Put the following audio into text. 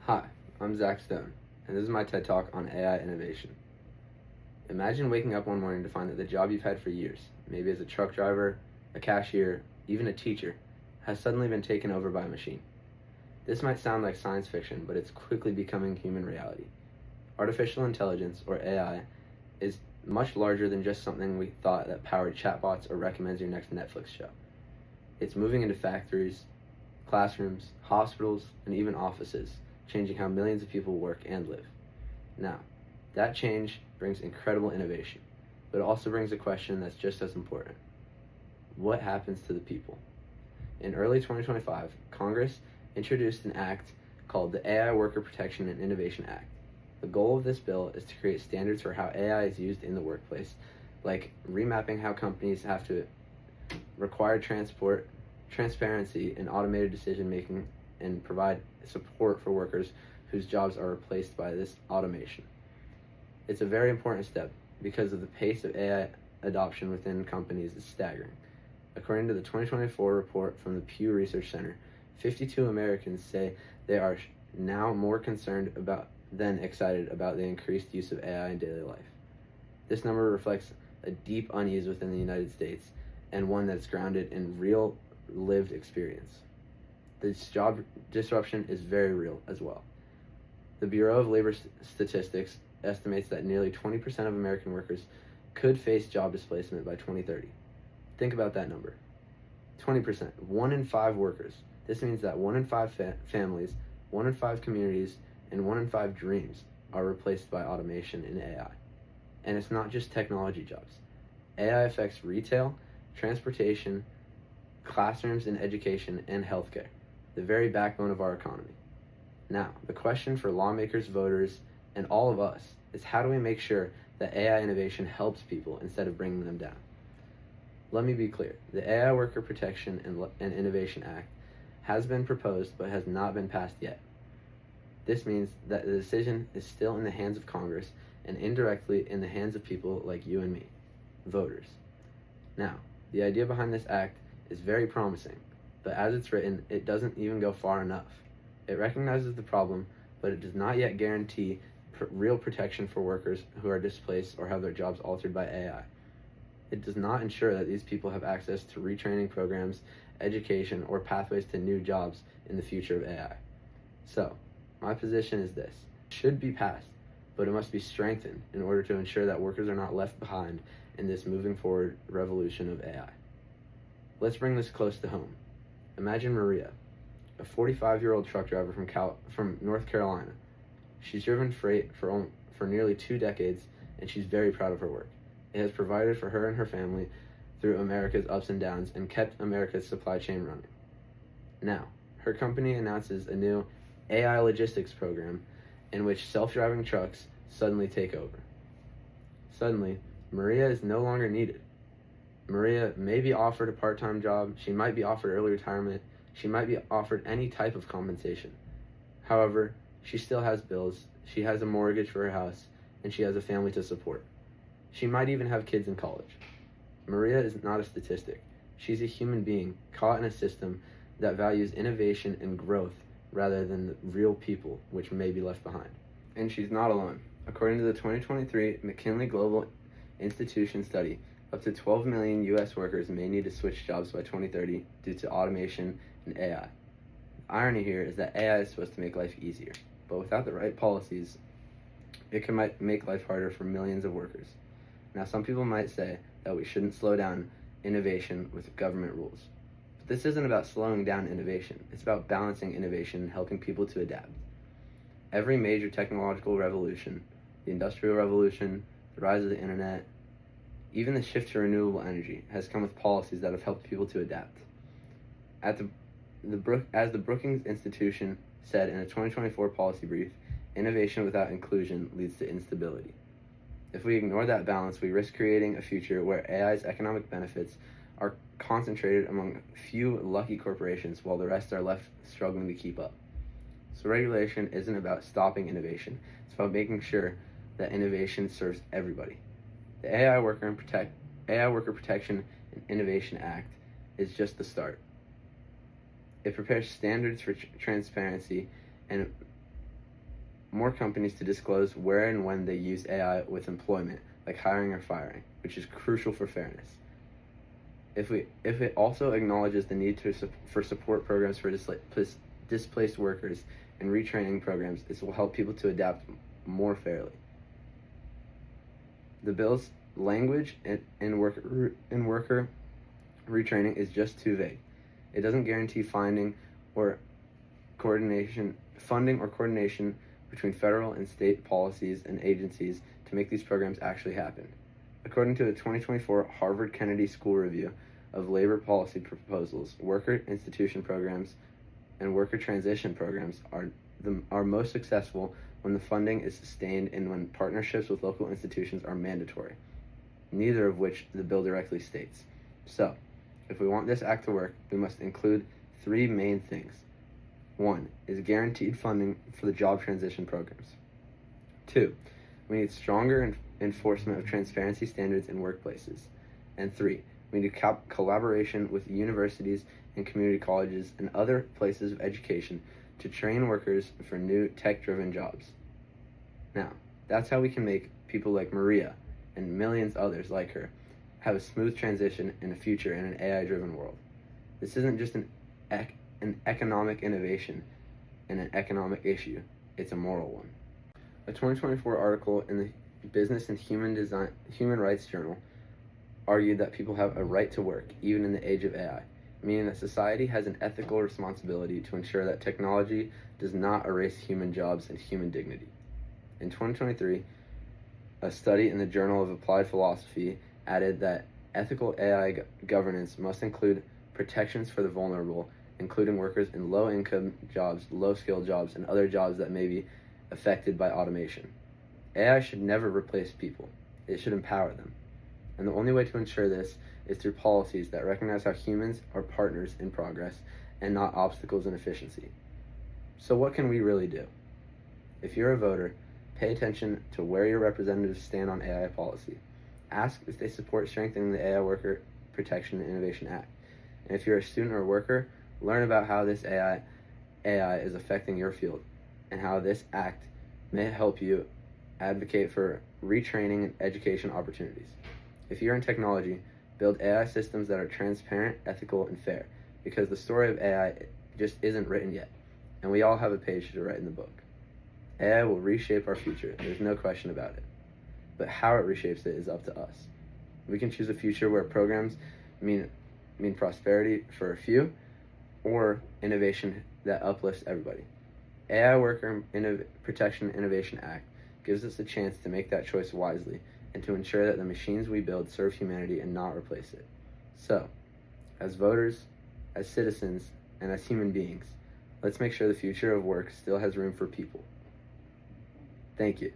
Hi, I'm Zack, and this is my TED Talk on AI innovation. Imagine waking up one morning to find that the job you've had for years, maybe as a truck driver, a cashier, even a teacher, has suddenly been taken over by a machine. This might sound like science fiction, but it's quickly becoming human reality. Artificial intelligence, or AI, is much larger than just something we thought that powered chatbots or recommends your next Netflix show. It's moving into factories, classrooms, hospitals, and even offices, changing how millions of people work and live. Now, that change brings incredible innovation, but it also brings a question that's just as important. What happens to the people? In early 2025, Congress introduced an act called the AI Worker Protection and Innovation Act. The goal of this bill is to create standards for how AI is used in the workplace, like remapping how companies have to require transparency and automated decision making, and provide support for workers whose jobs are replaced by this automation. It's a very important step because of the pace of AI adoption within companies is staggering. According to the 2024 report from the Pew Research Center, 52 Americans say they are now more concerned than excited about the increased use of AI in daily life. This number reflects a deep unease within the United States, and one that's grounded in real lived experience. This job disruption is very real as well. The Bureau of Labor Statistics estimates that nearly 20% of American workers could face job displacement by 2030. Think about that number. 20%, 1 in 5 workers. This means that 1 in 5 families, 1 in 5 communities, and 1 in 5 dreams are replaced by automation and AI. And it's not just technology jobs. AI affects retail, transportation, classrooms and education, and healthcare, the very backbone of our economy. Now, the question for lawmakers, voters, and all of us is, how do we make sure that AI innovation helps people instead of bringing them down? Let me be clear. The AI Worker Protection and Innovation Act has been proposed but has not been passed yet. This means that the decision is still in the hands of Congress and indirectly in the hands of people like you and me, voters. Now, the idea behind this act is very promising, but as it's written, it doesn't even go far enough. It recognizes the problem, but it does not yet guarantee real protection for workers who are displaced or have their jobs altered by AI. It does not ensure that these people have access to retraining programs, education, or pathways to new jobs in the future of AI. So, my position is this. It should be passed, but it must be strengthened in order to ensure that workers are not left behind in this moving forward revolution of AI. Let's bring this close to home. Imagine Maria, a 45-year-old truck driver from North Carolina. She's driven freight for nearly 2 decades, and she's very proud of her work. It has provided for her and her family through America's ups and downs and kept America's supply chain running. Now, her company announces a new AI logistics program in which self-driving trucks suddenly take over. Suddenly, Maria is no longer needed. Maria may be offered a part-time job, she might be offered early retirement, she might be offered any type of compensation. However, she still has bills, she has a mortgage for her house, and she has a family to support. She might even have kids in college. Maria is not a statistic. She's a human being caught in a system that values innovation and growth rather than the real people, which may be left behind. And she's not alone. According to the 2023 McKinsey Global Institution study, up to 12 million U.S. workers may need to switch jobs by 2030 due to automation and AI. The irony here is that AI is supposed to make life easier, but without the right policies, it can make life harder for millions of workers. Now, some people might say that we shouldn't slow down innovation with government rules. But this isn't about slowing down innovation. It's about balancing innovation and helping people to adapt. Every major technological revolution, the Industrial Revolution, the rise of the internet, even the shift to renewable energy, has come with policies that have helped people to adapt. As the Brookings Institution said in a 2024 policy brief, innovation without inclusion leads to instability. If we ignore that balance, we risk creating a future where AI's economic benefits are concentrated among few lucky corporations while the rest are left struggling to keep up. So regulation isn't about stopping innovation, it's about making sure that innovation serves everybody. The AI Worker Protection and Innovation Act is just the start. It prepares standards for transparency and more companies to disclose where and when they use AI with employment, like hiring or firing, which is crucial for fairness. If it also acknowledges the need for support programs for displaced workers and retraining programs, this will help people to adapt more fairly. The bill's language in worker retraining is just too vague. It doesn't guarantee funding or coordination between federal and state policies and agencies to make these programs actually happen. According to the 2024 Harvard Kennedy School Review of Labor Policy Proposals, worker institution programs and worker transition programs are most successful when the funding is sustained and when partnerships with local institutions are mandatory, neither of which the bill directly states. So, if we want this act to work, we must include three main things. 1 is guaranteed funding for the job transition programs. 2, we need stronger enforcement of transparency standards in workplaces. And 3, we need collaboration with universities and community colleges and other places of education to train workers for new tech-driven jobs. Now, that's how we can make people like Maria and millions others like her have a smooth transition and a future in an AI-driven world. This isn't just an economic innovation and an economic issue, it's a moral one. A 2024 article in the Business and Human Rights Journal argued that people have a right to work, even in the age of AI, meaning that society has an ethical responsibility to ensure that technology does not erase human jobs and human dignity. In 2023, a study in the Journal of Applied Philosophy added that ethical AI governance must include protections for the vulnerable, including workers in low-income jobs, low-skilled jobs, and other jobs that may be affected by automation. AI should never replace people. It should empower them. And the only way to ensure this is through policies that recognize how humans are partners in progress and not obstacles in efficiency. So what can we really do? If you're a voter, pay attention to where your representatives stand on AI policy. Ask if they support strengthening the AI Worker Protection and Innovation Act. And if you're a student or worker, learn about how this AI is affecting your field and how this act may help you advocate for retraining and education opportunities. If you're in technology, build AI systems that are transparent, ethical, and fair, because the story of AI just isn't written yet, and we all have a page to write in the book. AI will reshape our future, there's no question about it. But how it reshapes it is up to us. We can choose a future where programs mean prosperity for a few, or innovation that uplifts everybody. AI Worker Protection and Innovation Act gives us a chance to make that choice wisely and to ensure that the machines we build serve humanity and not replace it. So, as voters, as citizens, and as human beings, let's make sure the future of work still has room for people. Thank you.